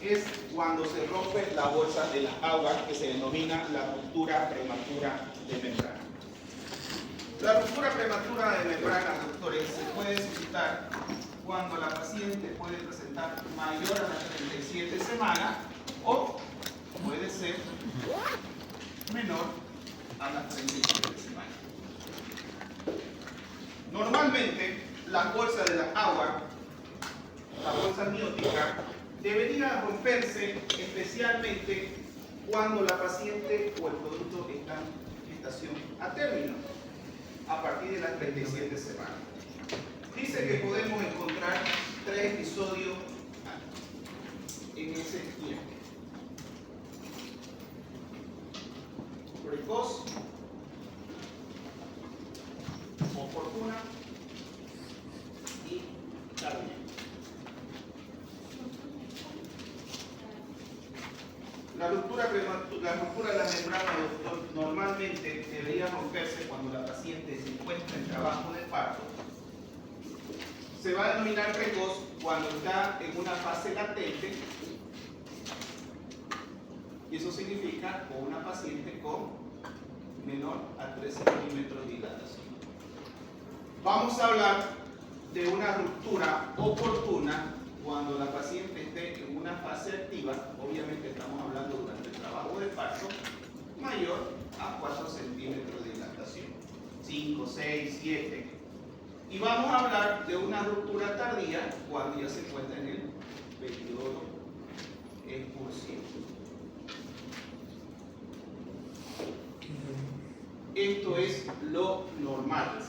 es cuando se rompe la bolsa de las aguas, que se denomina la ruptura prematura de membrana. La ruptura prematura de membrana, doctores, se puede suscitar cuando la paciente puede presentar mayor a las 37 semanas o puede ser menor a las 37 semanas. Normalmente, las bolsas de las aguas, la bolsa amniótica, debería romperse especialmente cuando la paciente o el producto está en gestación a término, a partir de las 37 semanas. Dice que podemos encontrar 3 episodios en ese tiempo: precoz, oportuna y tardía. La ruptura de la membrana, doctor, normalmente debería romperse cuando la paciente se encuentra en trabajo de parto. Se va a denominar precoz cuando está en una fase latente, y eso significa con una paciente con menor a 3 centímetros de dilatación. Vamos a hablar de una ruptura oportuna cuando la paciente esté en una fase activa. Obviamente estamos hablando durante el trabajo de parto, mayor a 4 centímetros de dilatación, 5, 6, 7. Y vamos a hablar de una ruptura tardía cuando ya se encuentra en el periodo expulsivo. Esto es lo normal,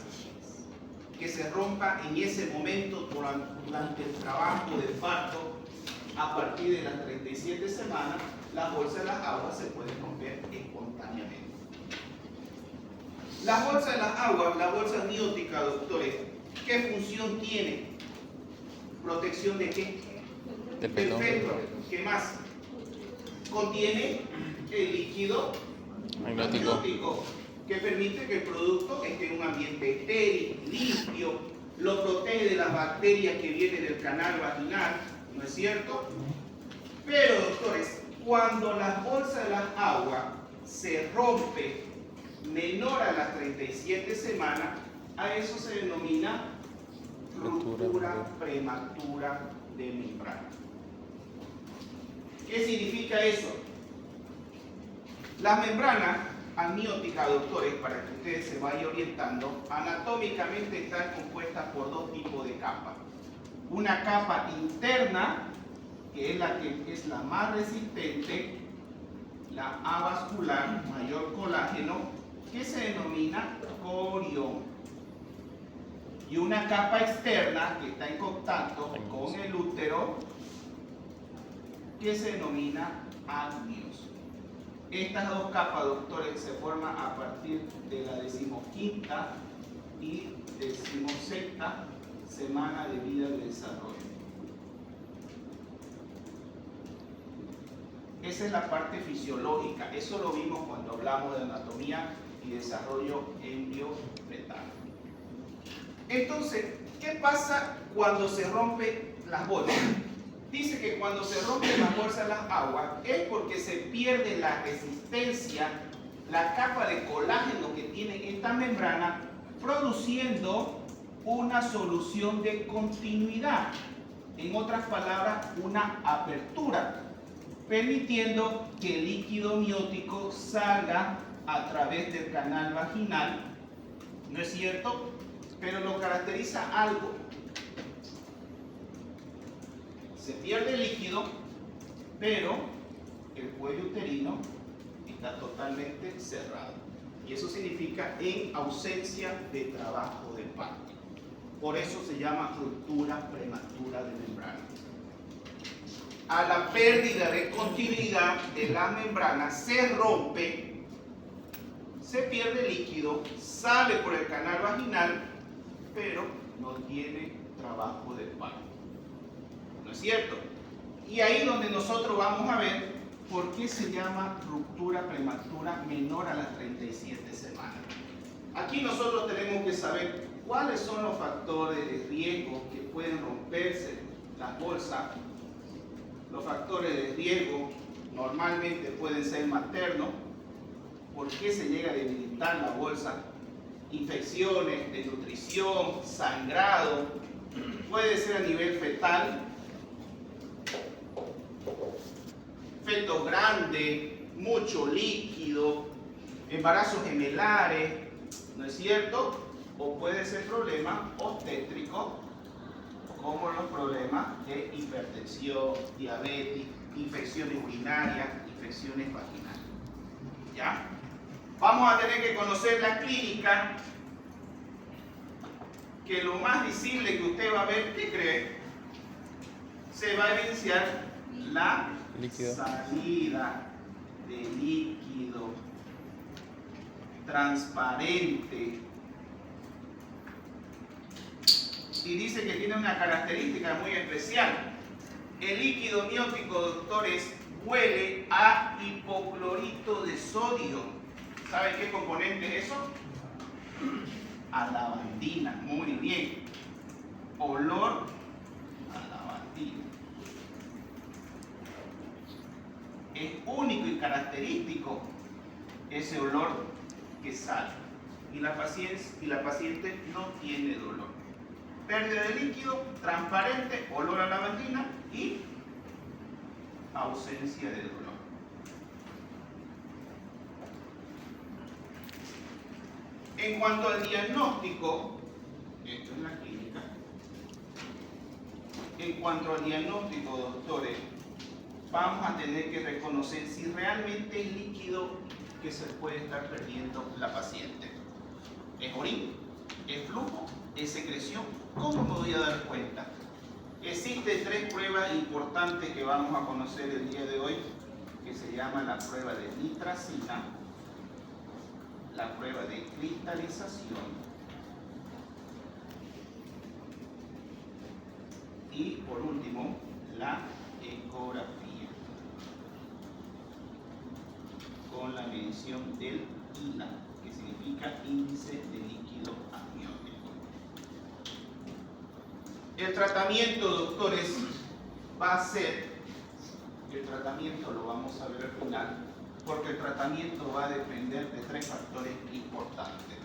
que se rompa en ese momento durante el trabajo de parto. A partir de las 37 semanas, las bolsas de las aguas se pueden romper espontáneamente. Las bolsas de las aguas, la bolsa amniótica, doctores, ¿qué función tiene? ¿Protección de qué? Perfecto. ¿Qué más? Contiene el líquido amniótico, que permite que el producto esté en un ambiente estéril, limpio, lo protege de las bacterias que vienen del canal vaginal, ¿no es cierto? Pero, doctores, cuando las bolsas de las aguas se rompe menor a las 37 semanas, a eso se denomina ruptura prematura de membrana. ¿Qué significa eso? Las membranas amnióticas, doctores, para que ustedes se vayan orientando, anatómicamente están compuestas por 2 tipos de capas. Una capa interna, que es la más resistente, la avascular, mayor colágeno, que se denomina corión. Y una capa externa que está en contacto con el útero, que se denomina amnios. Estas 2 capas, doctores, se forman a partir de la 15ª y 16ª semana de vida de desarrollo. Esa es la parte fisiológica. Eso lo vimos cuando hablamos de anatomía y desarrollo embriofetal. Entonces, ¿qué pasa cuando se rompen las bolsas? Dice que cuando se rompen las bolsas de las aguas es porque se pierde la resistencia, la capa de colágeno que tiene esta membrana, produciendo una solución de continuidad. En otras palabras, una apertura, permitiendo que el líquido amniótico salga a través del canal vaginal, ¿no es cierto? Pero lo caracteriza algo. Se pierde el líquido, pero el cuello uterino está totalmente cerrado. Y eso significa en ausencia de trabajo de parto. Por eso se llama ruptura prematura de membrana. A la pérdida de continuidad de la membrana se rompe, se pierde el líquido, sale por el canal vaginal, pero no tiene trabajo de parto. ¿No es cierto? Y ahí donde nosotros vamos a ver por qué se llama ruptura prematura menor a las 37 semanas. Aquí nosotros tenemos que saber cuáles son los factores de riesgo que pueden romperse las bolsas Los factores de riesgo normalmente pueden ser maternos. ¿Por qué se llega a debilitar la bolsa? Infecciones, desnutrición, sangrado. Puede ser a nivel fetal, feto grande, mucho líquido, embarazos gemelares, ¿no es cierto? O puede ser problema obstétrico, como los problemas de hipertensión, diabetes, infecciones urinarias, infecciones vaginales. ¿Ya? Vamos a tener que conocer la clínica, que lo más visible que usted va a ver, ¿qué cree? Se va a evidenciar la salida de líquido transparente. Y dice que tiene una característica muy especial. El líquido amniótico, doctores, huele a hipoclorito de sodio. ¿Sabe qué componente es eso? A lavandina. Muy bien. Olor a lavandina. Es único y característico ese olor que sale. Y la paciente no tiene dolor. Pérdida de líquido, transparente, olor a lavandina y ausencia de dolor. En cuanto al diagnóstico, esto es la clínica. En cuanto al diagnóstico, doctores, vamos a tener que reconocer si realmente es líquido que se puede estar perdiendo la paciente. ¿Es orina? ¿Es flujo? ¿Es secreción? ¿Cómo me voy a dar cuenta? Existen 3 pruebas importantes que vamos a conocer el día de hoy, que se llama la prueba de nitracina, la prueba de cristalización y, por último, la ecografía, con la medición del INA, que significa índice de líquido amniótico. El tratamiento, doctores, va a ser, el tratamiento lo vamos a ver al final, porque el tratamiento va a depender de 3 factores importantes.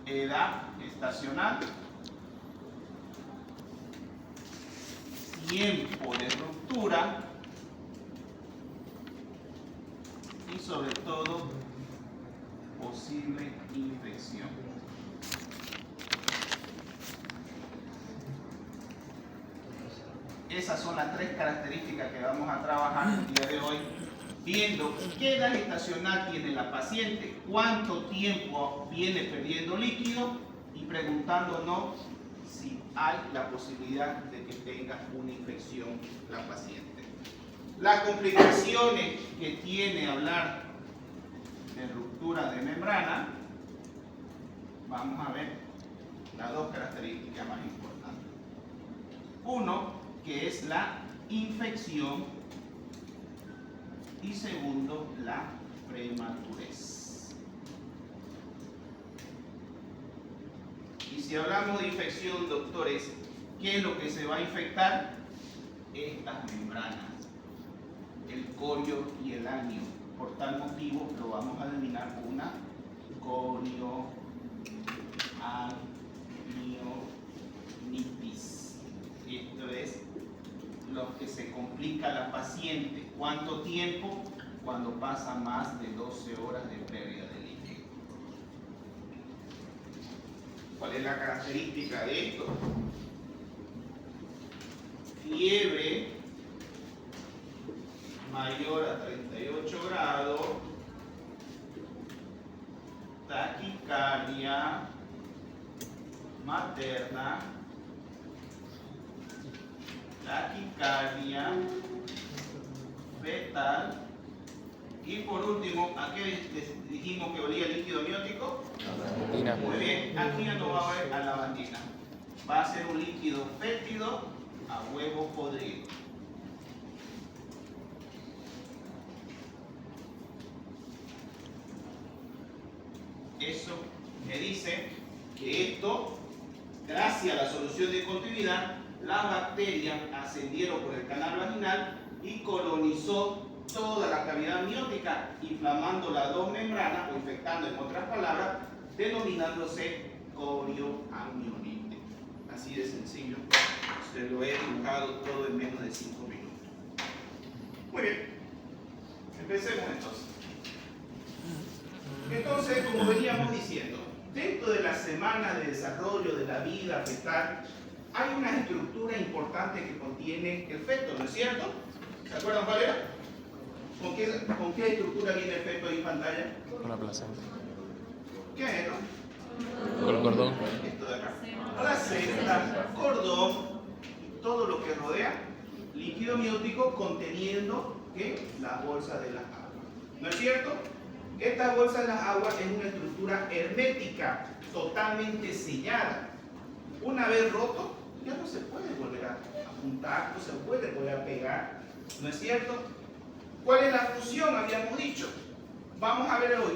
Edad estacional, tiempo de ruptura y sobre todo posible infección. Esas son las 3 características que vamos a trabajar el día de hoy, viendo qué edad estacional tiene la paciente, cuánto tiempo viene perdiendo líquido y preguntándonos si hay la posibilidad de que tenga una infección la paciente. Las complicaciones que tiene hablar de ruptura de membrana, vamos a ver las 2 características más importantes. Uno, que es la infección, y segundo, la prematurez. Y si hablamos de infección, doctores, ¿qué es lo que se va a infectar? Estas membranas, el corio y el año. Por tal motivo lo vamos a denominar una corionitis. Esto es lo que se complica a la paciente. ¿Cuánto tiempo? Cuando pasa más de 12 horas de pérdida de líquido. ¿Cuál es la característica de esto? Fiebre mayor a 38 grados, taquicardia materna, taquicardia fetal y por último, ¿a qué dijimos que olía líquido amniótico? Lavandina. Muy bien, aquí ya no va a ver a lavandina. Va a ser un líquido fétido a huevo podrido. Eso me dice que esto gracias a la solución de continuidad, las bacterias ascendieron por el canal vaginal y colonizó toda la cavidad amniótica, inflamando las dos membranas, o infectando, en otras palabras, denominándose corioamnionitis. Así de sencillo. Se lo he dibujado todo en menos de 5 minutos. Muy bien. Empecemos entonces. Entonces, como veníamos diciendo, dentro de la semana de desarrollo de la vida fetal, hay una estructura importante que contiene el feto, ¿no es cierto? ¿Se acuerdan cuál era? ¿Con qué estructura viene el feto ahí en pantalla? Con la placenta. ¿Qué es esto? Con el cordón. Esto de acá. Placenta, cordón, todo lo que rodea líquido amniótico conteniendo ¿qué? La bolsa de las aguas. ¿No es cierto? Esta bolsa de las aguas es una estructura hermética, totalmente sellada. Una vez roto, ya no se puede volver a juntar, no se puede volver a pegar. ¿No es cierto? ¿Cuál es la función? Habíamos dicho. Vamos a ver hoy,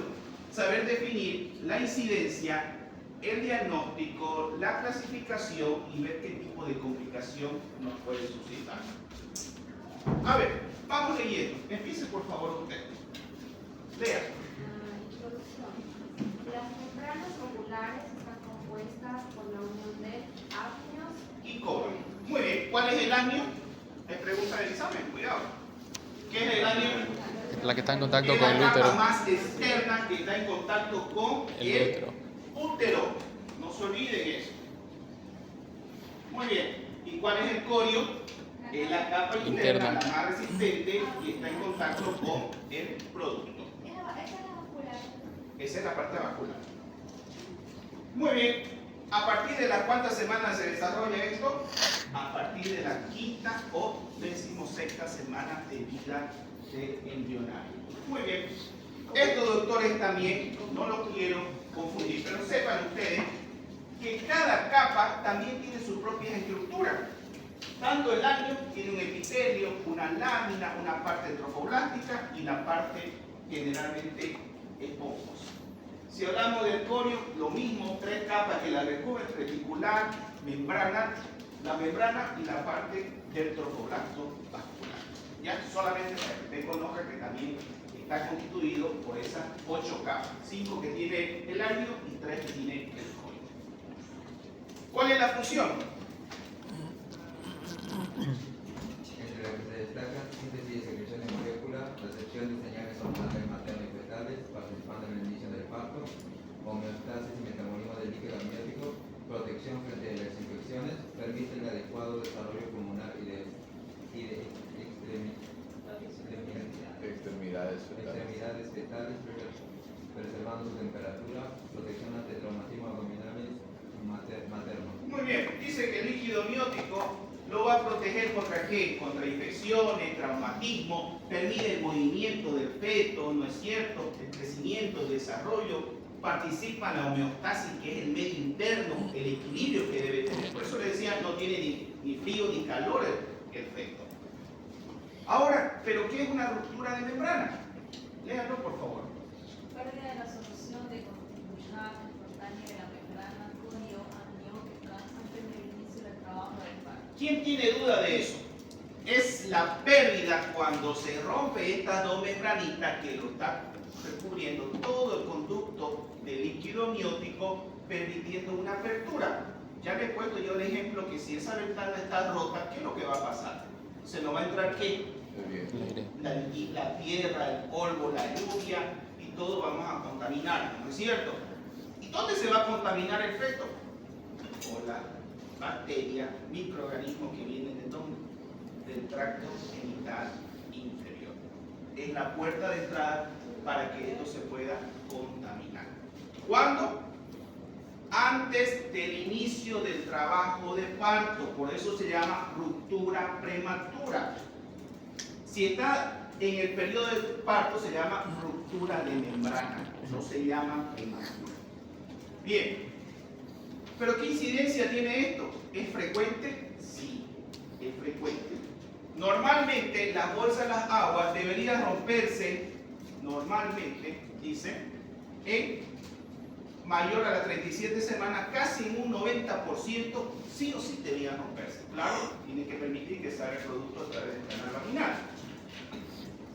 saber definir la incidencia, el diagnóstico, la clasificación y ver qué tipo de complicación nos puede suscitar. A ver, vamos leyendo. Empiece por favor usted. Lea. Introducción. Las membranas oculares están compuestas por la unión de ácneos Y cobre. Muy bien. ¿Cuál es el ácneo? Es pregunta del examen. Cuidado. ¿Qué es el ácneo? La que está en contacto Es con el la capa útero. más externa que está en contacto con El útero. No se olviden eso. Muy bien. ¿Y cuál es el corio? Es la capa interna, la más resistente y está en contacto con el producto. Esa es la vascular. Esa es la parte vascular. Muy bien. ¿A partir de las cuántas semanas se desarrolla esto? A partir de la quinta o 16ª semana de vida de embrionario. Muy bien. Esto, doctores, también, no lo quiero confundir, pero sepan ustedes que cada capa también tiene su propia estructura. Tanto el ácneo tiene un epitelio, una lámina, una parte trofoblástica y la parte generalmente esponjosa. Si hablamos del corio, lo mismo, 3 capas que la recubren: reticular, membrana, la membrana y la parte del trofoblasto vascular. Ya solamente para que usted conozca que también está constituido por esas 8 capas, 5 que tiene el ácneo y 3 que tiene el corio. ¿Cuál es la función? Entre lo que se destacan síntesis y secreción de moléculas, recepción de señales hormonales maternas y fetales, participando en el inicio del parto, homeostasis y metabolismo del líquido amniótico, protección frente a las infecciones, permite el adecuado desarrollo pulmonar y de extremidades fetales, preservando su temperatura, protección ante traumatismo abdominal materno. Muy bien, dice que el líquido amniótico lo va a proteger contra qué? Contra infecciones, traumatismo, permite el movimiento del feto, ¿no es cierto? El crecimiento, el desarrollo, participa en la homeostasis, que es el medio interno, el equilibrio que debe tener. Por eso le decía, no tiene ni frío ni calor el feto. Ahora, ¿pero qué es una ruptura de membrana? Léalo, por favor. Pérdida de la solución de continuidad espontánea de la membrana corioamniótica antes del inicio del trabajo del parto. ¿Quién tiene duda de eso? Es la pérdida cuando se rompe estas dos membranitas que lo está recubriendo todo el conducto de líquido amniótico, permitiendo una apertura. Ya le he puesto yo el ejemplo que si esa ventana está rota, ¿qué es lo que va a pasar? Se nos va a entrar ¿qué? La tierra, el polvo, la lluvia y todo vamos a contaminar, ¿no es cierto? ¿Y dónde se va a contaminar el feto? Con la bacteria, microorganismos que vienen de dónde? Del tracto genital inferior. Es la puerta de entrada para que esto se pueda contaminar. ¿Cuándo? Antes del inicio del trabajo de parto, por eso se llama ruptura prematura. Si está en el periodo de parto se llama ruptura de membrana, no se llama prematura. Bien, pero ¿qué incidencia tiene esto? ¿Es frecuente? Sí, es frecuente. Normalmente las bolsas de las aguas deberían romperse, normalmente, dice, en mayor a las 37 semanas, casi en un 90% sí o sí debía romperse. Claro, tiene que permitir que salga el producto a través del canal vaginal.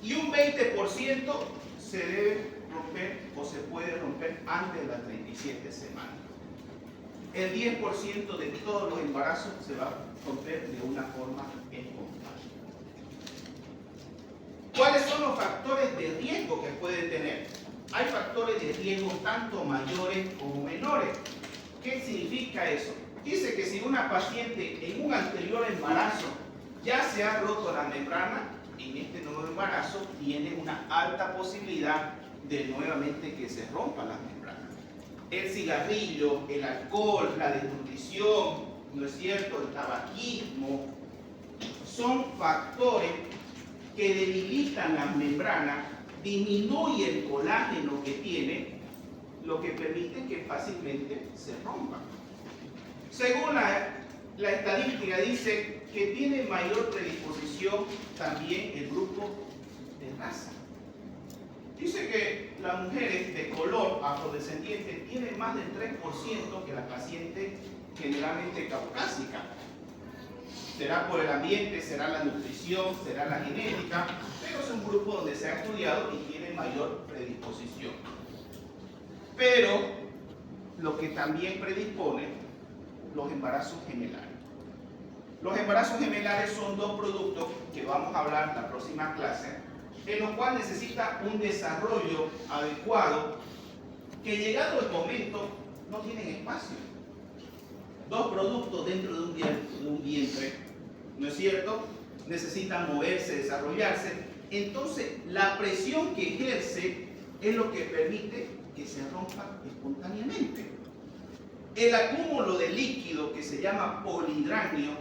Y un 20% se debe romper o se puede romper antes de las 37 semanas. El 10% de todos los embarazos se va a romper de una forma espontánea. ¿Cuáles son los factores de riesgo que puede tener? Hay factores de riesgo tanto mayores como menores. ¿Qué significa eso? Dice que si una paciente en un anterior embarazo ya se ha roto la membrana, en este nuevo embarazo tiene una alta posibilidad de nuevamente que se rompan las membranas. El cigarrillo, el alcohol, la desnutrición, ¿no es cierto?, el tabaquismo, son factores que debilitan las membranas, disminuye el colágeno que tiene, lo que permite que fácilmente se rompan. Según la estadística dice que tiene mayor predisposición también el grupo de raza. Dice que las mujeres de color afrodescendiente tienen más del 3% que las pacientes generalmente caucásicas. Será por el ambiente, será la nutrición, será la genética, pero es un grupo donde se ha estudiado y tiene mayor predisposición. Pero lo que también predispone, los embarazos gemelares. Los embarazos gemelares son dos productos que vamos a hablar en la próxima clase, en los cuales necesita un desarrollo adecuado, que llegado el momento no tienen espacio. Dos productos dentro de un vientre, ¿no es cierto?, necesitan moverse, desarrollarse. Entonces, la presión que ejerce es lo que permite que se rompa espontáneamente. El acúmulo de líquido, que se llama polihidranio,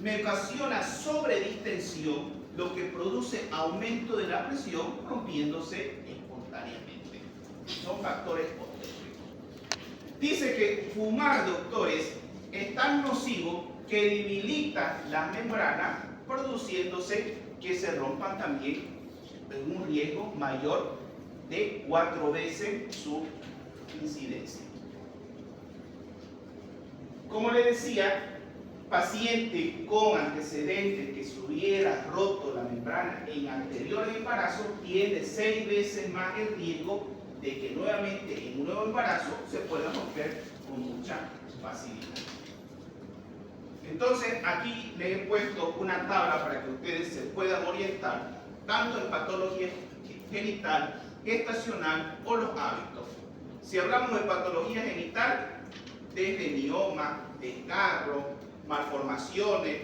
me ocasiona sobredistensión, lo que produce aumento de la presión, rompiéndose espontáneamente. Son factores obstétricos. Dice que fumar, doctores, es tan nocivo que debilita las membranas, produciéndose que se rompan también en un riesgo mayor de 4 veces su incidencia. Como le decía, paciente con antecedentes que se hubiera roto la membrana en anteriores embarazos tiene 6 veces más el riesgo de que nuevamente en un nuevo embarazo se pueda romper con mucha facilidad. Entonces aquí les he puesto una tabla para que ustedes se puedan orientar tanto en patología genital, gestacional o los hábitos. Si hablamos de patología genital, desde mioma, desgarro, malformaciones.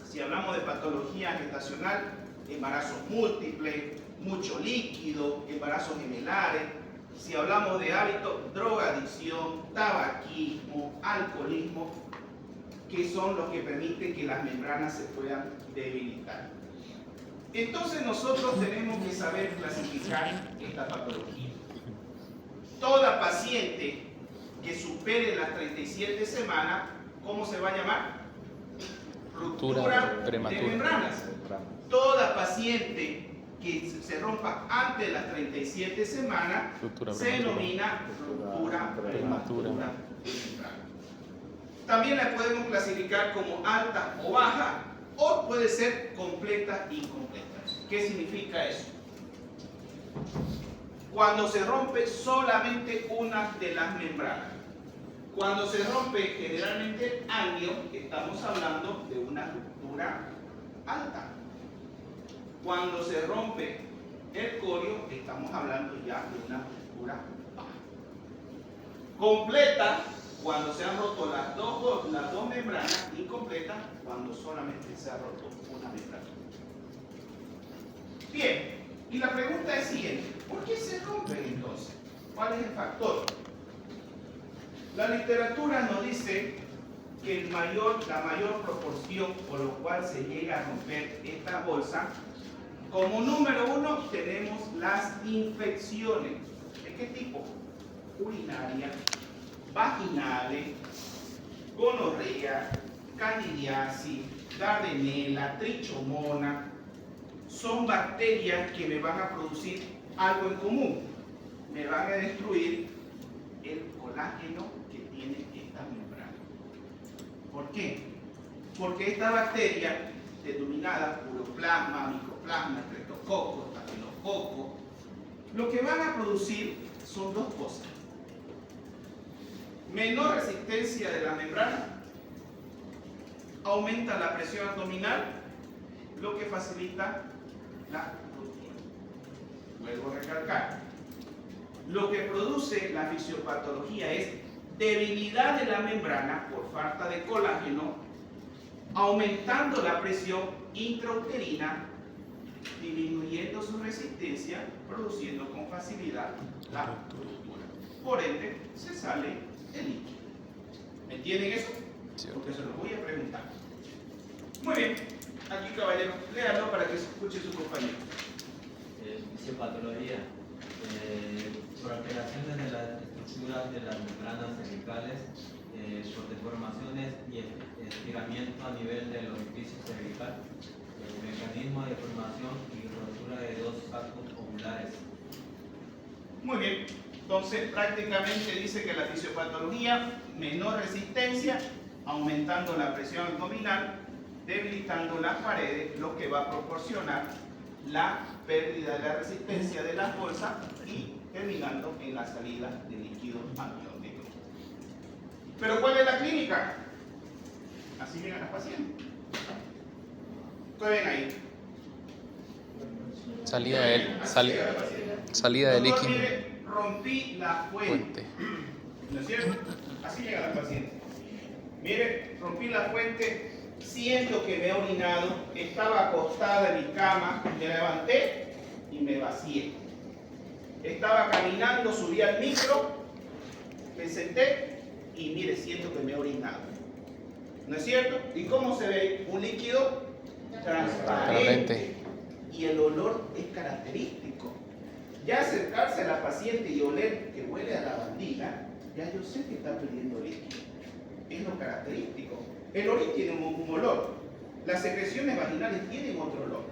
Si hablamos de patología gestacional, embarazos múltiples, mucho líquido, embarazos gemelares. Si hablamos de hábitos, drogadicción, tabaquismo, alcoholismo, que son los que permiten que las membranas se puedan debilitar. Entonces nosotros tenemos que saber clasificar esta patología. Toda paciente que supere las 37 semanas, ¿cómo se va a llamar? Ruptura de membranas. Toda paciente que se rompa antes de las 37 semanas se denomina ruptura prematura de membranas. También la podemos clasificar como alta o baja, o puede ser completa e incompleta. ¿Qué significa eso? Cuando se rompe solamente una de las membranas. Cuando se rompe generalmente el ángulo, estamos hablando de una ruptura alta. Cuando se rompe el corio, estamos hablando ya de una ruptura baja. Completa, cuando se han roto las dos membranas. Incompleta, cuando solamente se ha roto una membrana. Bien, y la pregunta es siguiente: ¿por qué se rompen entonces? ¿Cuál es el factor? La literatura nos dice que la mayor proporción por lo cual se llega a romper esta bolsa, como número 1 tenemos las infecciones. ¿De qué tipo? Urinarias, vaginales, gonorrea, candidiasis, gardnerella, trichomona. Son bacterias que me van a producir algo en común. Me van a destruir el colágeno que tiene esta membrana. ¿Por qué? Porque esta bacteria, denominada uroplasma, micoplasma, estreptococo, estafilococo, lo que van a producir son dos cosas. Menor resistencia de la membrana, aumenta la presión abdominal, lo que facilita la ruptura. Vuelvo a recalcar. Lo que produce la fisiopatología es debilidad de la membrana por falta de colágeno, aumentando la presión intrauterina, disminuyendo su resistencia, produciendo con facilidad la ruptura. Por ende, se sale el líquido. ¿Entienden eso? Sí. Porque se los voy a preguntar. Muy bien. Aquí, caballero, léalo para que se escuche su compañero. Fisiopatología. Por alteraciones de las estructuras de las membranas cervicales, por deformaciones y estiramiento a nivel del orificio cervical, mecanismo de formación y rotura de dos sacos ovulares. Muy bien. Entonces, prácticamente dice que la fisiopatología, menor resistencia, aumentando la presión abdominal, debilitando las paredes, lo que va a proporcionar la pérdida de la resistencia de las bolsas y terminando en la salida de líquido amniótico. ¿Pero cuál es la clínica? Así llegan las pacientes. ¿Qué ven ahí? Salida de Doctor, líquido. mire, rompí la fuente. Fuente. ¿No es cierto? Así llega la paciente. Mire, rompí la fuente, siento que me he orinado, estaba acostada en mi cama, me levanté y me vacié. Estaba caminando, subí al micro, me senté y mire, siento que me he orinado. ¿No es cierto? ¿Y cómo se ve? Un líquido transparente. Y el olor es característico. Ya acercarse a la paciente y oler que huele a lavandina, ya yo sé que está perdiendo líquido. Es lo característico. El orín tiene un olor. Las secreciones vaginales tienen otro olor.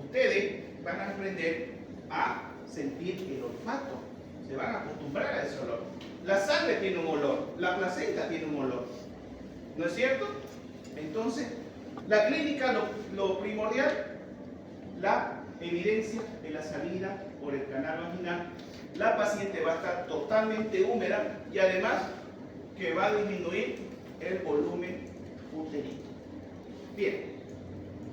Ustedes van a aprender a sentir el olfato. Se van a acostumbrar a ese olor. La sangre tiene un olor. La placenta tiene un olor. ¿No es cierto? Entonces, la clínica, lo primordial, la evidencia de la salida por el canal vaginal. La paciente va a estar totalmente húmeda y además que va a disminuir el volumen uterino. Bien,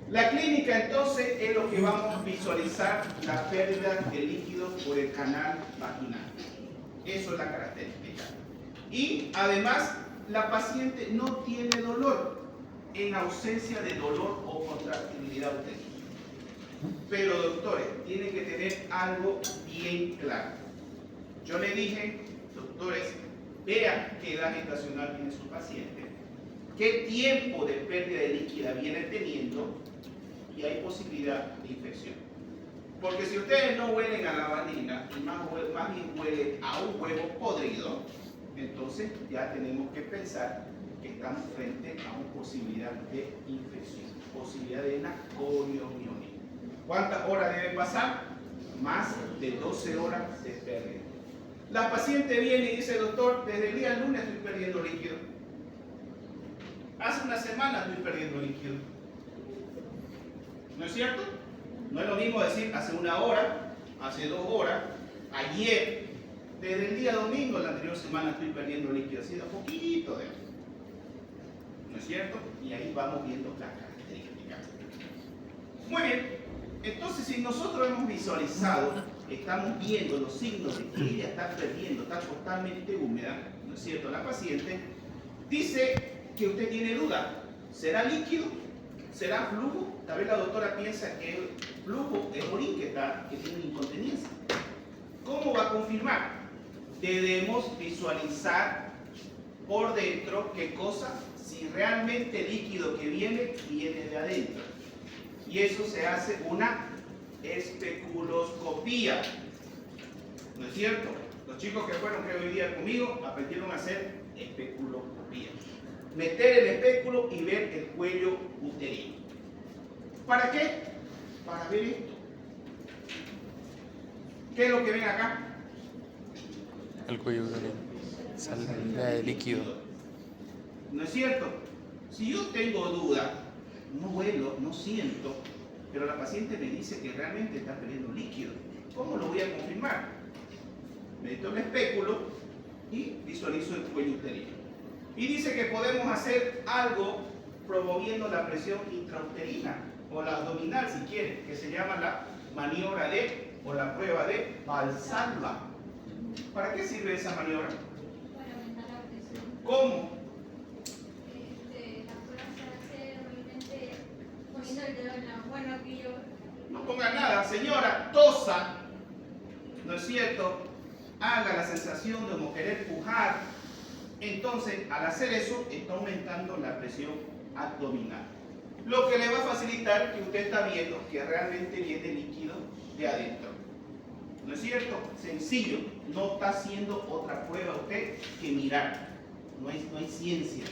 la clínica entonces es lo que vamos a visualizar, la pérdida de líquidos por el canal vaginal. Eso es la característica. Y además, la paciente no tiene dolor en ausencia de dolor o contractilidad uterina. Pero doctores, tienen que tener algo bien claro. Yo le dije, doctores, vean qué edad gestacional tiene su paciente, qué tiempo de pérdida de líquida viene teniendo y hay posibilidad de infección. Porque si ustedes no huelen a la lavandina y más bien huelen a un huevo podrido, entonces ya tenemos que pensar que estamos frente a una posibilidad de infección, posibilidad de una coriomionitis. ¿Cuántas horas debe pasar? Más de 12 horas de pérdida. La paciente viene y dice, doctor, desde el día lunes estoy perdiendo líquido. Hace una semana estoy perdiendo líquido. ¿No es cierto? No es lo mismo decir hace una hora, hace 2 horas, ayer, desde el día domingo, la anterior semana estoy perdiendo líquido. Así de poquito de... ¿No es cierto? Y ahí vamos viendo las características. Muy bien. Entonces, si nosotros hemos visualizado, estamos viendo los signos de que ella está perdiendo, está totalmente húmeda, ¿no es cierto? La paciente dice que usted tiene duda, ¿será líquido? ¿Será flujo? Tal vez la doctora piensa que el flujo es orín que tiene incontinencia. ¿Cómo va a confirmar? Debemos visualizar por dentro qué cosa, si realmente el líquido que viene de adentro. Y eso se hace una especuloscopía. ¿No es cierto? Los chicos que fueron hoy día conmigo aprendieron a hacer especuloscopía. Meter el espéculo y ver el cuello uterino. ¿Para qué? Para ver esto. ¿Qué es lo que ven acá? El cuello uterino. Salida de líquido. ¿No es cierto? Si yo tengo duda, no huelo, no siento, pero la paciente me dice que realmente está perdiendo líquido, ¿cómo lo voy a confirmar? Meto el espéculo y visualizo el cuello uterino. Y dice que podemos hacer algo promoviendo la presión intrauterina o la abdominal, si quieren, que se llama la maniobra o la prueba de Valsalva. ¿Para qué sirve esa maniobra? Para aumentar la presión. ¿Cómo? La prueba se hace realmente poniendo el dedo en la... Bueno, aquí yo... No ponga nada, señora, tosa, ¿no es cierto? Haga la sensación de como querer pujar. Entonces, al hacer eso, está aumentando la presión abdominal. Lo que le va a facilitar que usted está viendo que realmente viene líquido de adentro. ¿No es cierto? Sencillo, no está haciendo otra prueba usted que mirar. No hay ciencia.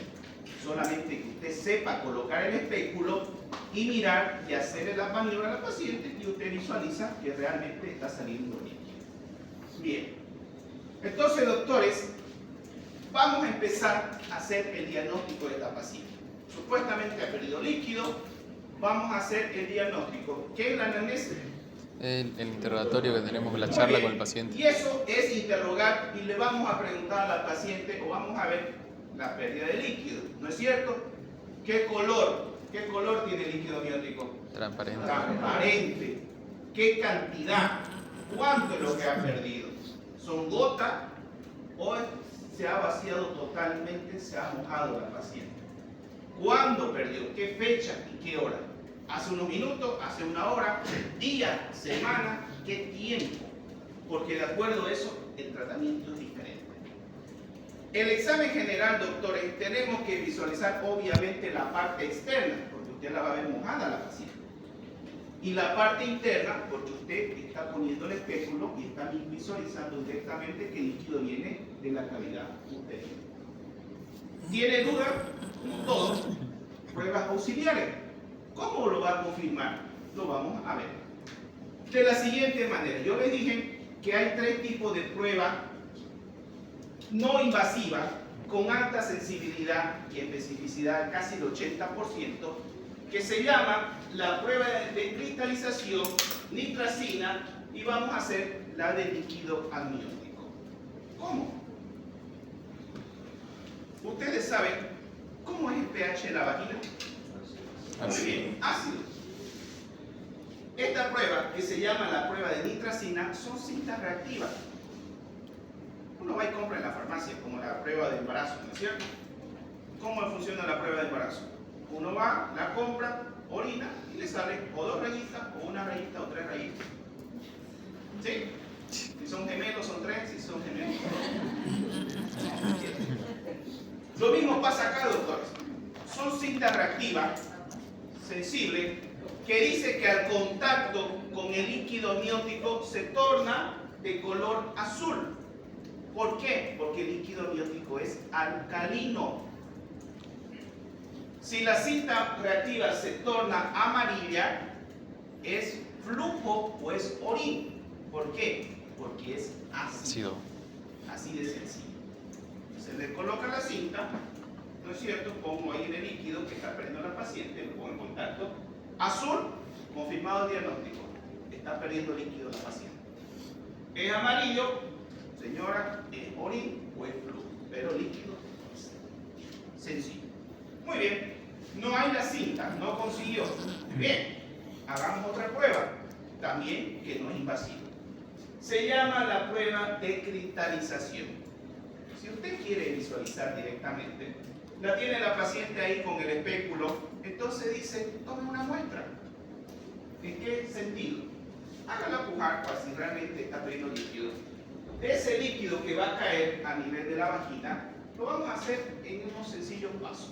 Solamente que usted sepa colocar el espéculo y mirar y hacerle la maniobra a la paciente y usted visualiza que realmente está saliendo líquido. Bien. Entonces, doctores, vamos a empezar a hacer el diagnóstico de esta paciente. Supuestamente ha perdido líquido. Vamos a hacer el diagnóstico. ¿Qué es la anamnesis? El interrogatorio que tenemos con la Muy charla bien. con el paciente. Y eso es interrogar y le vamos a preguntar a la paciente o vamos a ver la pérdida de líquido, ¿no es cierto? ¿Qué color tiene el líquido amniótico? Transparente. Transparente. ¿Qué cantidad? ¿Cuánto es lo que ha perdido? ¿Son gotas o se ha vaciado totalmente, se ha mojado la paciente? ¿Cuándo perdió? ¿Qué fecha y qué hora? ¿Hace unos minutos? ¿Hace una hora? ¿Día? ¿Semana? ¿Qué tiempo? Porque de acuerdo a eso, el tratamiento es diferente. El examen general, doctores, tenemos que visualizar obviamente la parte externa, porque usted la va a ver mojada a la paciente. Y la parte interna, porque usted está poniendo el espéculo y está visualizando directamente que el líquido viene de la cavidad uterina. ¿Tiene duda? Como todos, pruebas auxiliares. ¿Cómo lo va a confirmar? Lo vamos a ver. De la siguiente manera, yo les dije que hay 3 tipos de pruebas no invasivas con alta sensibilidad y especificidad, casi el 80%, que se llama la prueba de cristalización, nitracina, y vamos a hacer la de líquido amniótico. ¿Cómo? Ustedes saben cómo es el pH de la vagina. Muy bien, ácido. Esta prueba, que se llama la prueba de nitracina, son cintas reactivas. Uno va y compra en la farmacia, como la prueba de embarazo, ¿no es cierto? ¿Cómo funciona la prueba de embarazo? Uno va, la compra, orina y le salen o 2 rayitas, o 1 rayita, o 3 rayitas. ¿Sí? Si son gemelos, son 3, si son gemelos, son... Lo mismo pasa acá, doctores. Son cintas reactivas, sensibles, que dice que al contacto con el líquido amniótico se torna de color azul. ¿Por qué? Porque el líquido amniótico es alcalino. Si la cinta reactiva se torna amarilla, es flujo o es orín. ¿Por qué? Porque es ácido. Así de sencillo. Se le coloca la cinta, ¿no es cierto? Pongo ahí en el líquido que está perdiendo la paciente, lo pongo en contacto. Azul, confirmado el diagnóstico. Está perdiendo líquido la paciente. Es amarillo, señora, es orín o es flujo, pero líquido es sencillo. Muy bien, no hay la cinta, no consiguió. Bien, hagamos otra prueba, también que no es invasiva. Se llama la prueba de cristalización. Si usted quiere visualizar directamente, la tiene la paciente ahí con el espéculo, entonces dice, tome una muestra. ¿En qué sentido? Hágala pujar para si realmente está perdiendo líquido. De ese líquido que va a caer a nivel de la vagina, lo vamos a hacer en unos sencillos pasos.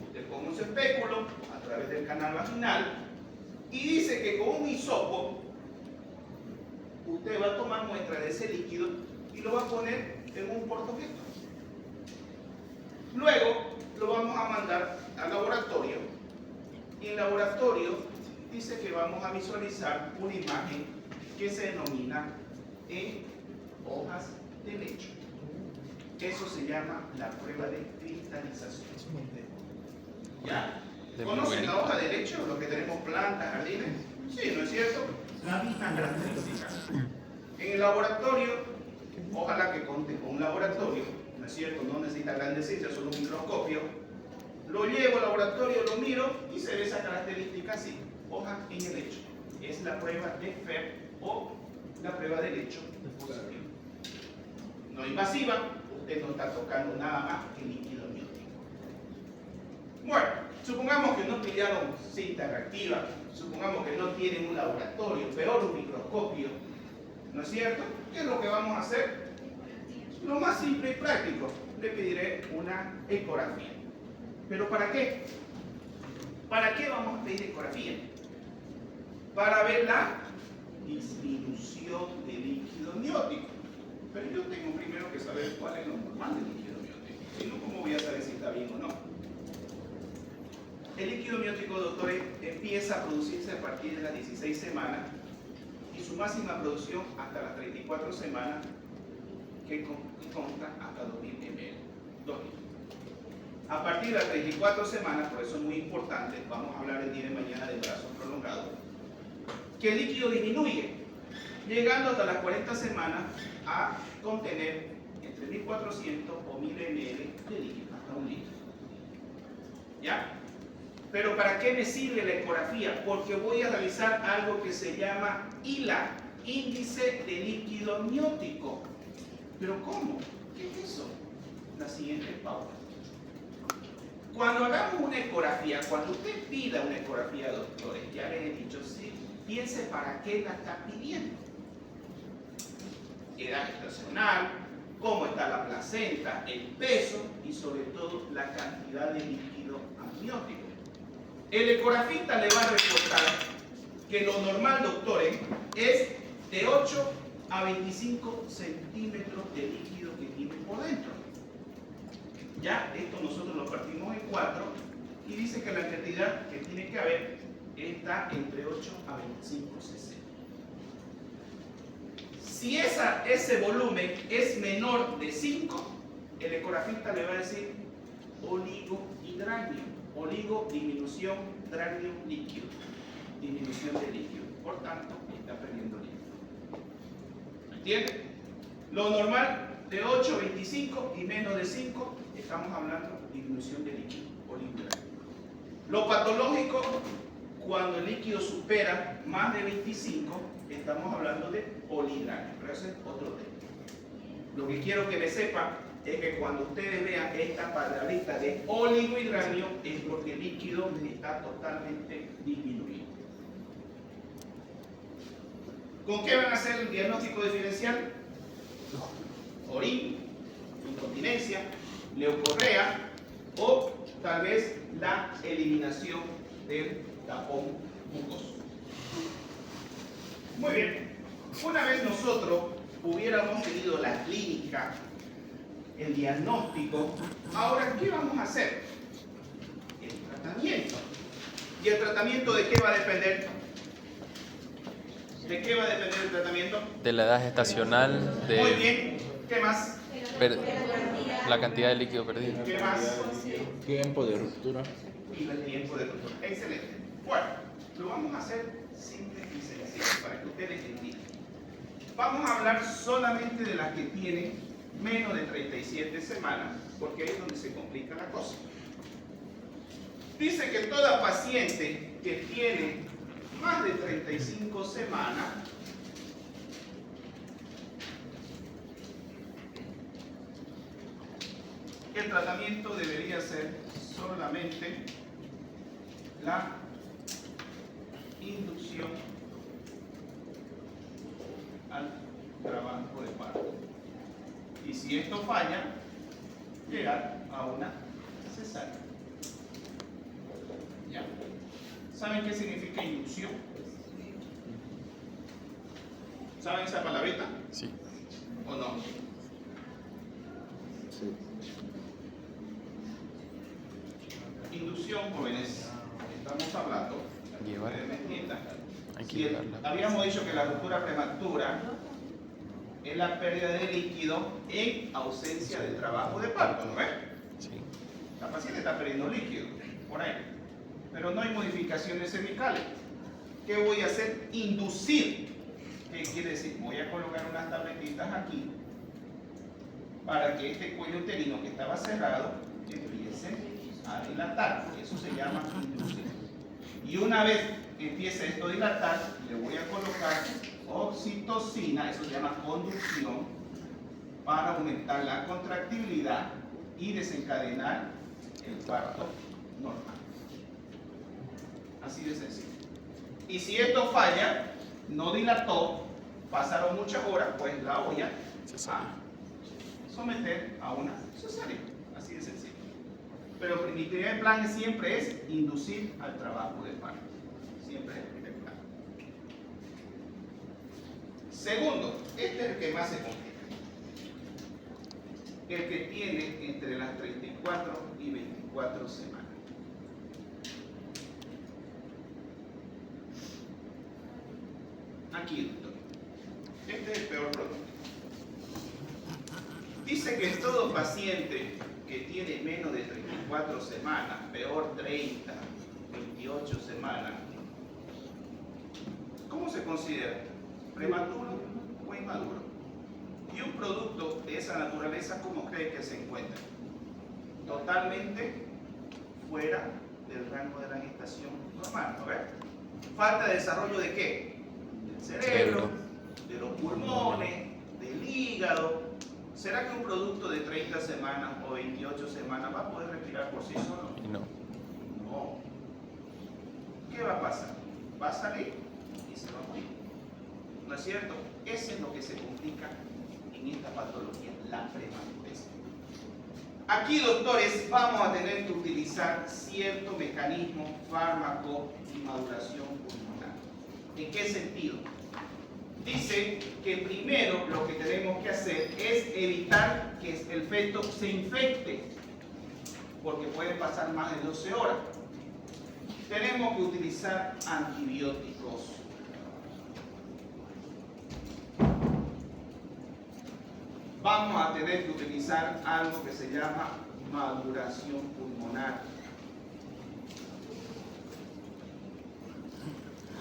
Usted pone un espéculo a través del canal vaginal y dice que con un hisopo usted va a tomar muestra de ese líquido y lo va a poner en un portaobjeto. Luego lo vamos a mandar al laboratorio y en laboratorio dice que vamos a visualizar una imagen que se denomina hojas de lecho. Eso se llama la prueba de cristalización. ¿Ya? De ¿Conocen la Miguelito. hoja de lecho? Los que tenemos plantas, jardines. Sí, ¿no es cierto? La misma característica. En el laboratorio, ojalá que conte con un laboratorio, ¿no es cierto? No necesita grandes ciencias, solo un microscopio. Lo llevo al laboratorio, lo miro y se ve esa característica así, hoja en el lecho. Es la prueba de FER o la prueba de lecho positivo. No invasiva, usted no está tocando nada más que líquido amniótico. Bueno, supongamos que no pillaron cinta reactiva, supongamos que no tienen un laboratorio, peor un microscopio, ¿no es cierto? ¿Qué es lo que vamos a hacer? Lo más simple y práctico, le pediré una ecografía. ¿Pero para qué? ¿Para qué vamos a pedir ecografía? Para ver la disminución del líquido amniótico. Pero yo tengo primero que saber cuál es lo normal del líquido amniótico. Si no, ¿cómo voy a saber si está bien o no? El líquido amniótico, doctores, empieza a producirse a partir de las 16 semanas y su máxima producción hasta las 34 semanas, que consta hasta 2000 ml. 2000. A partir de las 34 semanas, por eso es muy importante, vamos a hablar el día de mañana de embarazo prolongado, que el líquido disminuye, llegando hasta las 40 semanas a contener entre 1400 o 1000 ml de líquido, hasta un litro. ¿Ya? Pero ¿para qué me sirve la ecografía? Porque voy a realizar algo que se llama ILA, índice de líquido amniótico. ¿Pero cómo? ¿Qué es eso? La siguiente pauta. Cuando hagamos una ecografía, cuando usted pida una ecografía, doctores, ya les he dicho, sí, piense para qué la está pidiendo. Edad gestacional, cómo está la placenta, el peso y sobre todo la cantidad de líquido amniótico. El ecografista le va a reportar que lo normal, doctores, es de 8 a 25 centímetros de líquido que tiene por dentro. Ya, esto nosotros lo partimos en 4 y dice que la cantidad que tiene que haber está entre 8 a 25 cc. Si ese volumen es menor de 5, el ecografista le va a decir oligohidranio. Oligo, disminución, dranio, líquido. Disminución de líquido. Por tanto, está perdiendo líquido. ¿Me entiende? Lo normal de 8 a 25 y menos de 5, estamos hablando de disminución de líquido, oligohidranio. Lo patológico, cuando el líquido supera más de 25, estamos hablando de polihidranio, pero ese es otro tema. Lo que quiero que me sepan es que cuando ustedes vean esta palabrita de oligohidranio es porque el líquido está totalmente disminuido. ¿Con qué van a hacer el diagnóstico diferencial? Orín, incontinencia, leucorrea o tal vez la eliminación del tapón mucoso. Muy bien, una vez nosotros hubiéramos tenido la clínica, el diagnóstico, ahora ¿qué vamos a hacer? El tratamiento. ¿Y el tratamiento de qué va a depender? ¿De qué va a depender el tratamiento? De la edad gestacional, Muy de bien, ¿qué más? la cantidad de líquido perdido. ¿Qué más? Tiempo de ruptura. Y el tiempo de ruptura. Excelente. Bueno, lo vamos a hacer simple y sencillo para que ustedes entiendan. Vamos a hablar solamente de las que tienen menos de 37 semanas, porque ahí es donde se complica la cosa. Dice que toda paciente que tiene más de 35 semanas el tratamiento debería ser solamente la inducción al trabajo de parto. Y si esto falla, llegar a una cesárea. ¿Ya? ¿Saben qué significa inducción? ¿Saben esa palabrita? Sí. ¿O no? Sí. Inducción, jóvenes, estamos hablando, Llevar. ustedes me entiendan. Hay que Si llevarla. habíamos dicho que la ruptura prematura es la pérdida de líquido en ausencia de trabajo de parto, ¿no ves? Sí. La paciente está perdiendo líquido, por ahí. Pero no hay modificaciones cervicales. ¿Qué voy a hacer? Inducir. ¿Qué quiere decir? Voy a colocar unas tabletitas aquí para que este cuello uterino que estaba cerrado empiece a dilatar. Eso se llama inducir. Y una vez que empiece esto a dilatar, le voy a colocar oxitocina, eso se llama conducción, para aumentar la contractibilidad y desencadenar el parto normal. Así de sencillo. Y si esto falla, no dilató, pasaron muchas horas, pues la voy a someter a una cesárea. Así de sencillo. Pero mi primer plan siempre es inducir al trabajo de parto. Siempre es el primer plan. Segundo, este es el que más se complica. El que tiene entre las 34 y 24 semanas. Aquí, doctor. Este es el peor pronóstico. Dice que todo paciente que tiene menos de 34 semanas, peor 30, 28 semanas, ¿cómo se considera? ¿Prematuro o inmaduro? Y un producto de esa naturaleza, ¿cómo cree que se encuentra? Totalmente fuera del rango de la gestación normal, ¿no ves? Falta de desarrollo ¿de qué? Del cerebro, de los pulmones, del hígado. ¿Será que un producto de 30 semanas o 28 semanas va a poder respirar por sí solo? No. No. ¿Qué va a pasar? Va a salir y se va a morir. ¿No es cierto? Eso es lo que se complica en esta patología, la prematurez. Aquí, doctores, vamos a tener que utilizar cierto mecanismo fármaco y maduración pulmonar. ¿En qué sentido? Dice que primero lo que tenemos que hacer es evitar que el feto se infecte, porque puede pasar más de 12 horas. Tenemos que utilizar antibióticos. Vamos a tener que utilizar algo que se llama maduración pulmonar.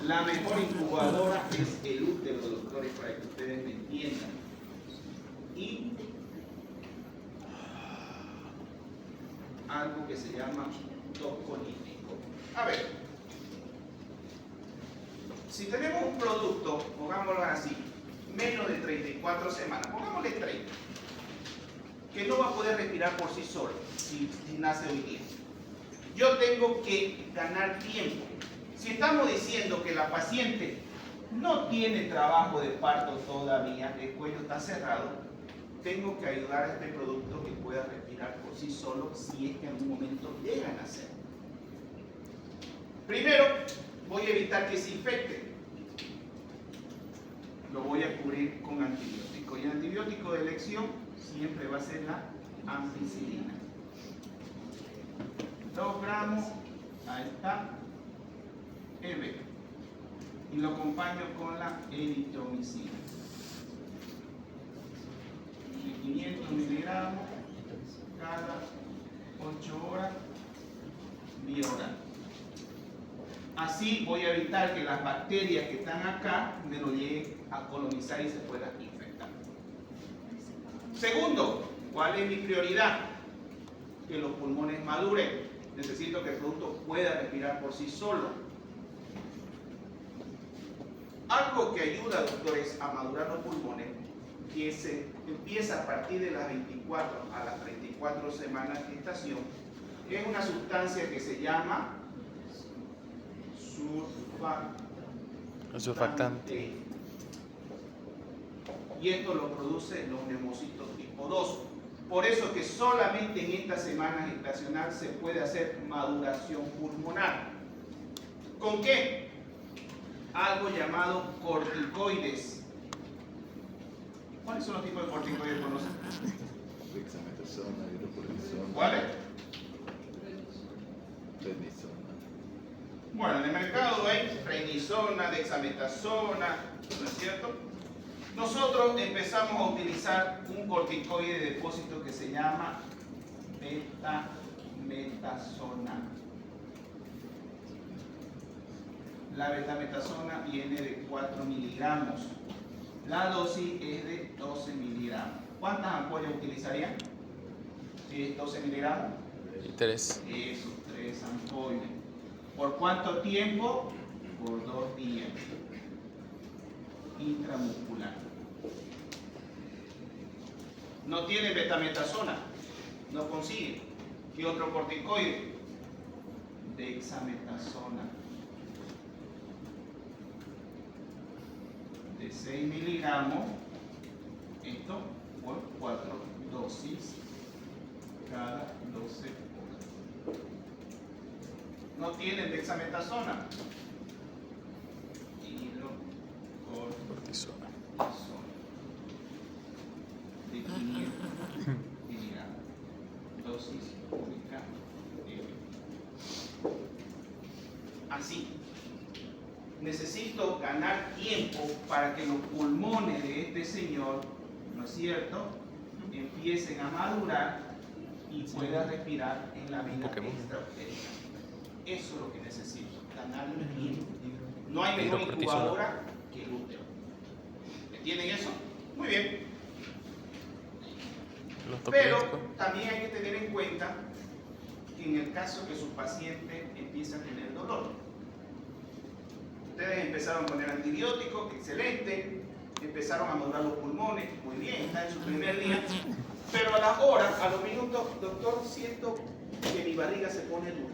La mejor incubadora es el útero, doctores, para que ustedes me entiendan. Y algo que se llama tocolítico. A ver, si tenemos un producto, pongámoslo así, menos de 34 semanas, pongámosle 30, que no va a poder respirar por sí solo si nace hoy día. Yo tengo que ganar tiempo. Si estamos diciendo que la paciente no tiene trabajo de parto todavía, el cuello está cerrado, tengo que ayudar a este producto que pueda respirar por sí solo si es que en algún momento llega a nacer. Primero, voy a evitar que se infecte. Lo voy a cubrir con antibiótico. Y el antibiótico de elección siempre va a ser la ampicilina. 2 gramos, ahí está. Y lo acompaño con la eritromicina. 500 miligramos cada 8 horas vía oral. Así voy a evitar que las bacterias que están acá me lo lleguen a colonizar y se puedan infectar. Segundo, ¿cuál es mi prioridad? Que los pulmones maduren. Necesito que el producto pueda respirar por sí solo. Algo que ayuda, doctores, a madurar los pulmones, que se empieza a partir de las 24 a las 34 semanas de gestación, es una sustancia que se llama surfactante. Y esto lo producen los neumocitos tipo 2. Por eso que solamente en esta semana gestacional se puede hacer maduración pulmonar. ¿Con qué? Algo llamado corticoides. ¿Cuáles son los tipos de corticoides que conocen? Dexametasona, hidrocortisona. ¿Cuáles? Prednisona. Bueno, en el mercado hay prednisona, dexametasona, ¿no es cierto? Nosotros empezamos a utilizar un corticoide de depósito que se llama betametasona. La betametasona viene de 4 miligramos. La dosis es de 12 miligramos. ¿Cuántas ampollas utilizarían? Si es 12 miligramos. 3. Eso, 3 ampollas. ¿Por cuánto tiempo? Por 2 días. Intramuscular. No tiene betametasona. No consigue. ¿Qué otro corticoide? Dexametasona. De 6 miligramos. Esto por 4 dosis cada 12 horas. No tienen dexametasona. Cortisona. De 500 miligramos. Dosis única. Así. Necesito ganar tiempo para que los pulmones de este señor, ¿no es cierto?, empiecen a madurar y pueda respirar en la vida extrautérica. Eso es lo que necesito, ganarle tiempo. No hay mejor incubadora que el útero. ¿Entienden eso? Muy bien. Pero también hay que tener en cuenta que en el caso que su paciente empiece a tener dolor, ustedes empezaron a poner antibióticos, excelente, empezaron a madurar los pulmones, muy bien, está en su primer día, pero a las horas, a los minutos, doctor, siento que mi barriga se pone dura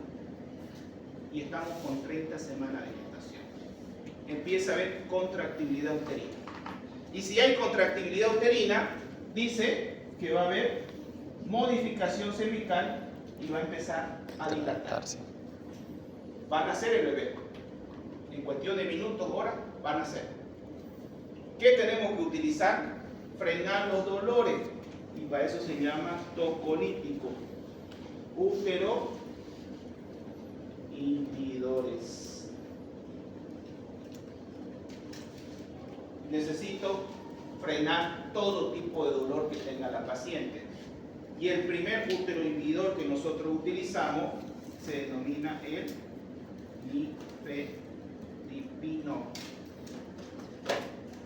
y estamos con 30 semanas de gestación. Empieza a haber contractibilidad uterina. Y si hay contractibilidad uterina, dice que va a haber modificación cervical y va a empezar a dilatarse. Va a nacer el bebé. En cuestión de minutos, horas, va a nacer. ¿Qué tenemos que utilizar? Frenar los dolores. Y para eso se llama tocolítico. Útero inhibidores. Necesito frenar todo tipo de dolor que tenga la paciente. Y el primer útero inhibidor que nosotros utilizamos se denomina el nifedipino.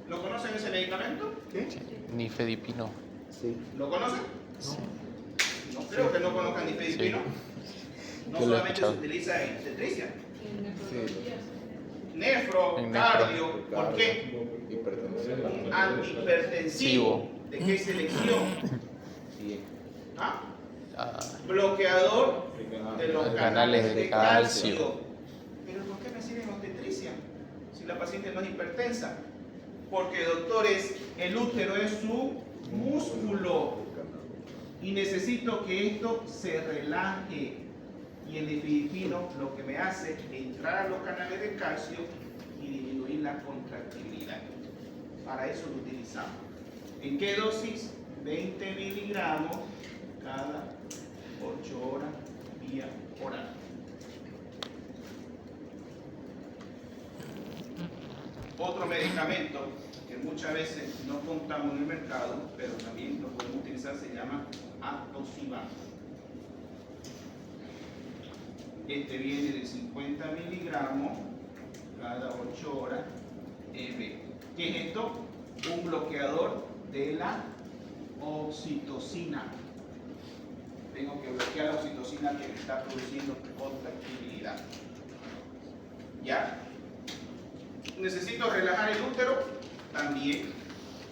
¿Lo conocen ese medicamento? Sí. Nifedipino. Sí. ¿Lo conocen? Sí. No creo que no conozcan nifedipino. Sí. No Yo lo he solamente se escuchado. utiliza en obstetricia. Sí. Nefro, En cardio. ¿Por qué? Hipertensión. Un antihipertensivo. ¿De qué selección? Sí. ¿Ah? Ah, Bloqueador de los canales de calcio. calcio. ¿Pero por qué me sirve en obstetricia? Si la paciente no es hipertensa. Porque, doctores, el útero es su músculo. Y necesito que esto se relaje. Y el nifedipino lo que me hace es entrar a los canales de calcio y disminuir la contractibilidad. Para eso lo utilizamos. ¿En qué dosis? 20 miligramos cada 8 horas vía oral. Otro medicamento que muchas veces no contamos en el mercado, pero también lo podemos utilizar, se llama Atosiban. Este viene de 50 miligramos cada 8 horas EB. ¿Qué es esto? Un bloqueador de la oxitocina. Tengo que bloquear la oxitocina que me está produciendo contractibilidad. ¿Ya? Necesito relajar el útero. También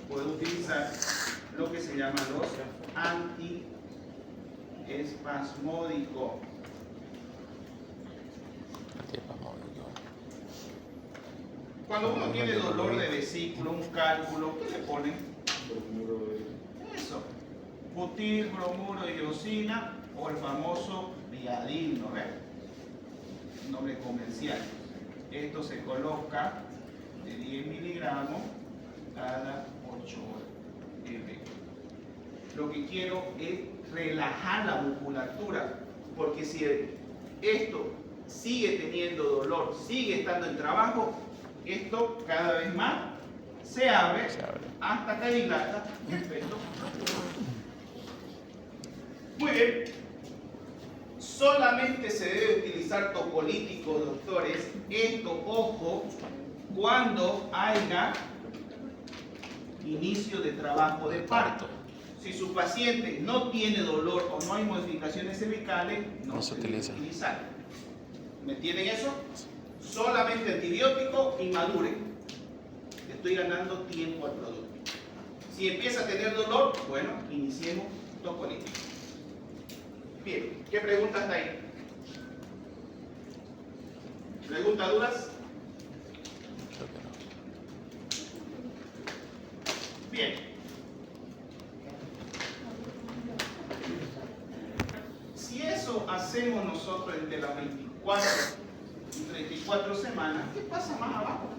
puedo utilizar lo que se llama los antiespasmódicos. Cuando uno tiene dolor de vesícula, un cálculo, ¿qué le ponen? Eso. Butil, bromuro, iosina o el famoso Viadil, ¿no ves? Nombre comercial. Esto se coloca de 10 miligramos cada 8 horas. Lo que quiero es relajar la musculatura, porque si esto sigue teniendo dolor, sigue estando en trabajo, esto cada vez más se abre Se abre. hasta que dilata el efecto. Muy bien. Solamente se debe utilizar topolítico, doctores. Esto, ojo, cuando haya inicio de trabajo de parto. Si su paciente no tiene dolor o no hay modificaciones cervicales, no se debe utilizar. ¿Me entienden eso? Solamente antibiótico y madure. Le estoy ganando tiempo al producto. Si empieza a tener dolor, bueno, iniciemos topolítico. Bien, ¿qué preguntas está ahí? ¿Preguntas duras? Creo que no. Bien. Si eso hacemos nosotros entre las 24 y 34 semanas, ¿qué pasa más abajo?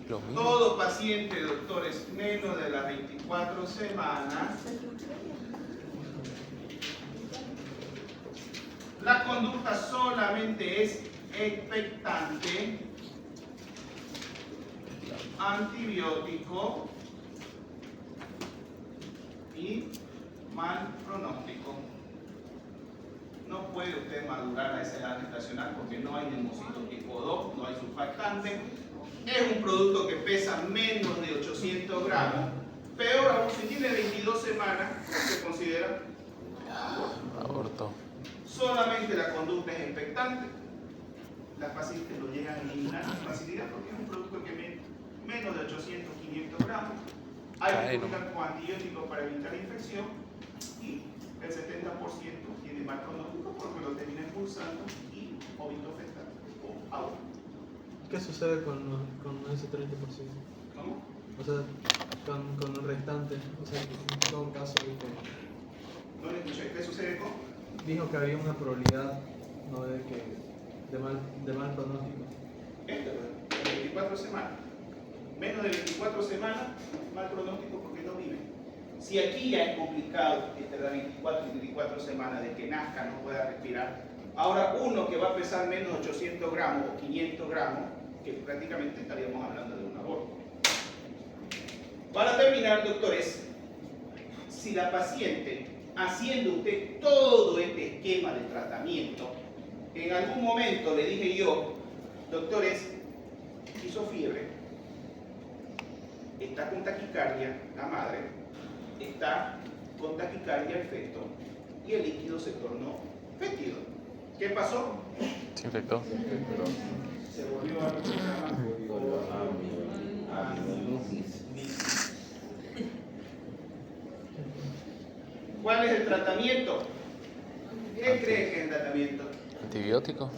Lo mismo. Todo paciente, doctores, menos de las 24 semanas, la conducta solamente es expectante, antibiótico y mal pronóstico. No puede usted madurar a esa edad gestacional porque no hay neumocito tipo 2, no hay surfactante. Es un producto que pesa menos de 800 gramos. Peor aún, si tiene 22 semanas, se considera Aborto. solamente la conducta es expectante. Las pacientes lo llegan a eliminar con facilidad porque es un producto que menos de 800, 500 gramos. Hay que colocar con antibióticos para evitar la infección y el 70% tiene mal pronóstico porque lo termina expulsando y óbito fetal o agua. ¿Qué sucede con ese 30%? ¿Cómo? O sea, con el restante, o sea, en todo caso, No le escuché. ¿Qué sucede con? dijo que había una probabilidad, ¿no?, de mal pronóstico. Esto, de 24 semanas. Menos de 24 semanas, mal pronóstico porque no vive. Si aquí ya es complicado entre las 24 y 24 semanas de que nazca, no pueda respirar, ahora uno que va a pesar menos de 800 gramos o 500 gramos, que prácticamente estaríamos hablando de un aborto. Para terminar, doctores, si la paciente, haciendo usted todo este esquema de tratamiento, en algún momento le dije yo, doctores, hizo fiebre, está con taquicardia la madre, está con taquicardia el feto y el líquido se tornó fétido. ¿Qué pasó? Se infectó. Se volvió a lo que se llama amiosis. ¿Cuál es el tratamiento? ¿Qué cree que es el tratamiento? Antibiótico.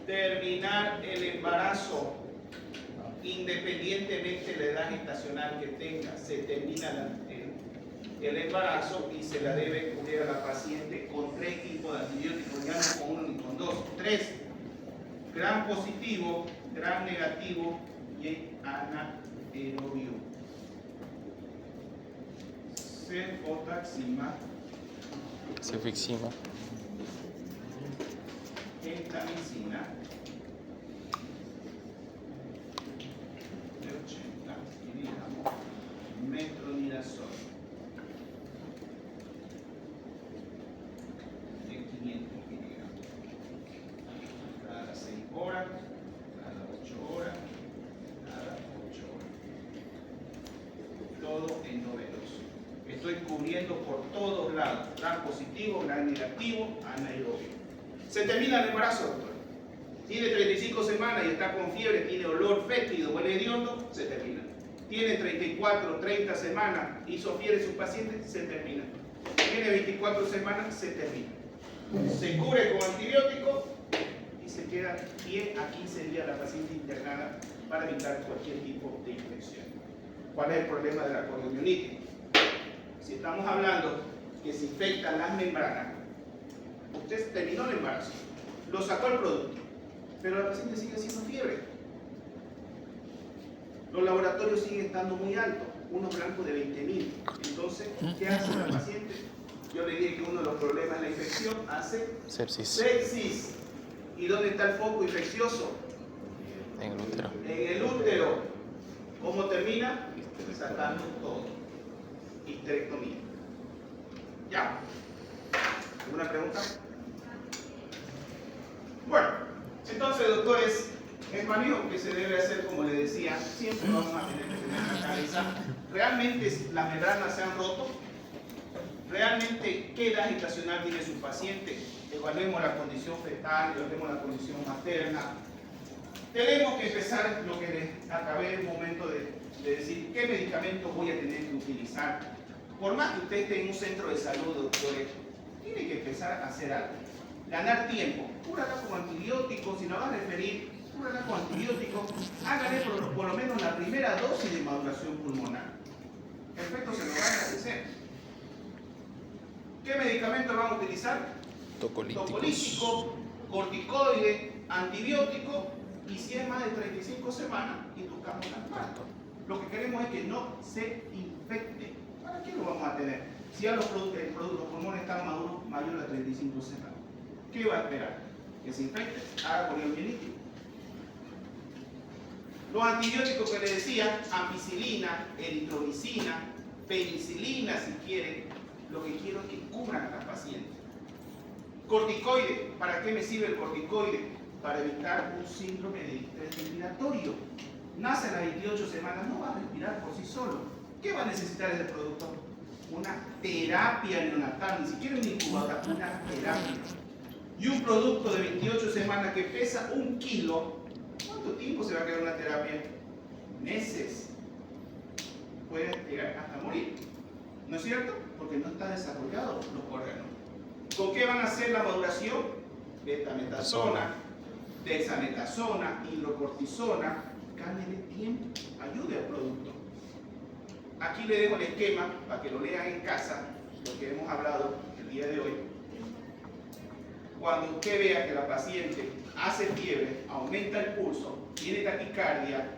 Terminar el embarazo, independientemente de la edad gestacional que tenga, se termina el embarazo y se la debe cubrir a la paciente con 3 tipos de antibióticos, ya no con 1 ni con 2, 3. Gram positivo, gram negativo y anaerobio. Cefotaxima, Cefixima. gentamicina de 80 miligramos, metronidazol de 500 miligramos, cada 6 horas, cada 8 horas, cada 8 horas, todo endovenoso. Estoy cubriendo por todos lados, gran positivo, gran negativo, anaerobio. Se termina el embarazo, doctor. Tiene 35 semanas y está con fiebre, tiene olor fétido, huele hediondo, se termina. Tiene 34, 30 semanas, hizo fiebre su paciente, se termina. Tiene 24 semanas, se termina. Se cubre con antibiótico y se queda 10 a 15 días la paciente internada para evitar cualquier tipo de infección. ¿Cuál es el problema de la coriomionitis? Si estamos hablando que se infectan las membranas, usted terminó el embarazo, lo sacó el producto, pero la paciente sigue haciendo fiebre. Los laboratorios siguen estando muy altos, unos blancos de 20.000. Entonces, ¿qué hace la paciente? Yo le dije que uno de los problemas es la infección, hace Sepsis. sepsis. ¿Y dónde está el foco infeccioso? En el útero. En el útero. ¿Cómo termina? Sacando todo. Histerectomía. ¿Ya? ¿Alguna pregunta? Bueno, entonces, doctores, el manejo que se debe hacer, como les decía, siempre vamos a tener que tener en la cabeza, ¿realmente las membranas se han roto? ¿Realmente qué edad gestacional tiene su paciente? Evaluemos la condición fetal, evaluemos la condición materna. Tenemos que empezar lo que les acabé en un momento de decir, ¿qué medicamentos voy a tener que utilizar? Por más que usted esté en un centro de salud, doctores, tiene que empezar a hacer algo. Ganar tiempo. Cúrala con antibióticos, si no va a referir, cúrala con antibióticos. Hágale por lo menos la primera dosis de maduración pulmonar. El efecto se lo va a agradecer. ¿Qué medicamentos van a utilizar? Tocolítico, corticoide, antibiótico, y si es más de 35 semanas, inducamos las parto. Lo que queremos es que no se infecte. ¿Para qué lo vamos a tener? Si ya los pulmones están maduros, mayor de 35 semanas. ¿Qué va a esperar? Que se infecte, haga poliomielitis. Los antibióticos que les decía, ampicilina, eritromicina, penicilina si quieren, lo que quiero es que cubran a las pacientes. Corticoide, ¿para qué me sirve el corticoide? Para evitar un síndrome de distrés respiratorio. Nace a las 28 semanas, no va a respirar por sí solo. ¿Qué va a necesitar ese producto? Una terapia neonatal, ni siquiera una incubadora, una terapia. Y un producto de 28 semanas que pesa 1 kilo, ¿cuánto tiempo se va a quedar una terapia? Meses. Puede llegar hasta morir. ¿No es cierto? Porque no está desarrollado los órganos. ¿Con qué van a hacer la maduración? Betametasona, dexametasona, hidrocortisona. Gánele tiempo, ayude al producto. Aquí le dejo el esquema para que lo lean en casa, lo que hemos hablado el día de hoy. Cuando usted vea que la paciente hace fiebre, aumenta el pulso, tiene taquicardia,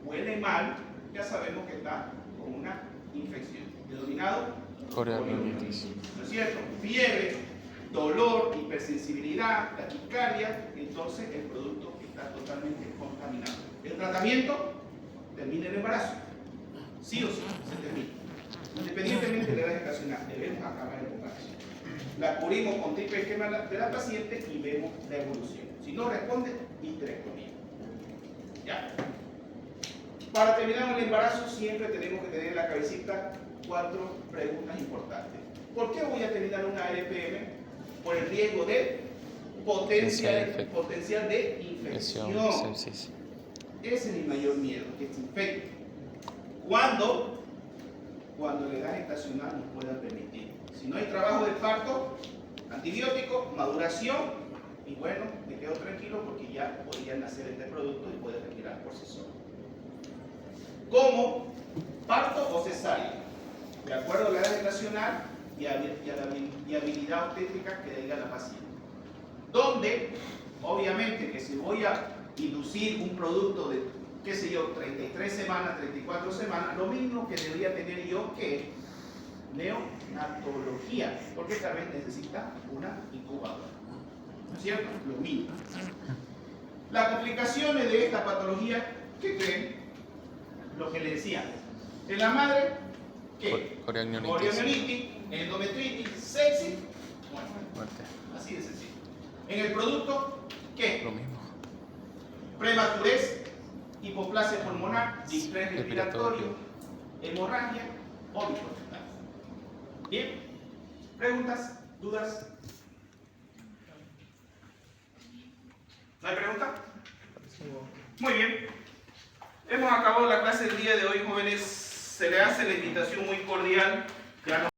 huele mal, ya sabemos que está con una infección. ¿Denominado? Coriomielitis. ¿No es cierto? Fiebre, dolor, hipersensibilidad, taquicardia, entonces el producto está totalmente contaminado. El tratamiento termina el embarazo. Sí o sí, se termina. Independientemente de la edad gestacional, debemos acabar el embarazo. La cubrimos con triple esquema de la paciente y vemos la evolución. Si no responde, histerectomía. ¿Ya? Para terminar el embarazo siempre tenemos que tener en la cabecita 4 preguntas importantes. ¿Por qué voy a terminar una RPM? Por el riesgo de potencial de infección. Sepsis. Ese es mi mayor miedo, que se infecte. ¿Cuándo? Cuando la edad gestacional nos pueda permitir. Si no hay trabajo de parto, antibiótico, maduración, y bueno, me quedo tranquilo porque ya podría nacer este producto y puede respirar por sí solo. ¿Cómo? ¿Parto o cesárea? De acuerdo a la edad gestacional y a la habilidad obstétrica que diga la paciente. Donde, obviamente, que si voy a inducir un producto de, qué sé yo, 33 semanas, 34 semanas, lo mismo que debería tener yo que neonatología, porque tal vez necesita una incubadora. ¿No es cierto? Lo mismo. Las complicaciones de esta patología, ¿qué creen? Lo que les decía. En la madre, ¿qué? Coriomielitis, endometritis, sepsis, muerte. Así de sencillo. En el producto, ¿qué? Lo mismo. Prematurez, hipoplasia pulmonar, distrés respiratorio, hemorragia o discapacidad. Bien, preguntas, dudas. ¿No hay pregunta? Muy bien. Hemos acabado la clase del día de hoy, jóvenes. Se le hace la invitación muy cordial. Ya no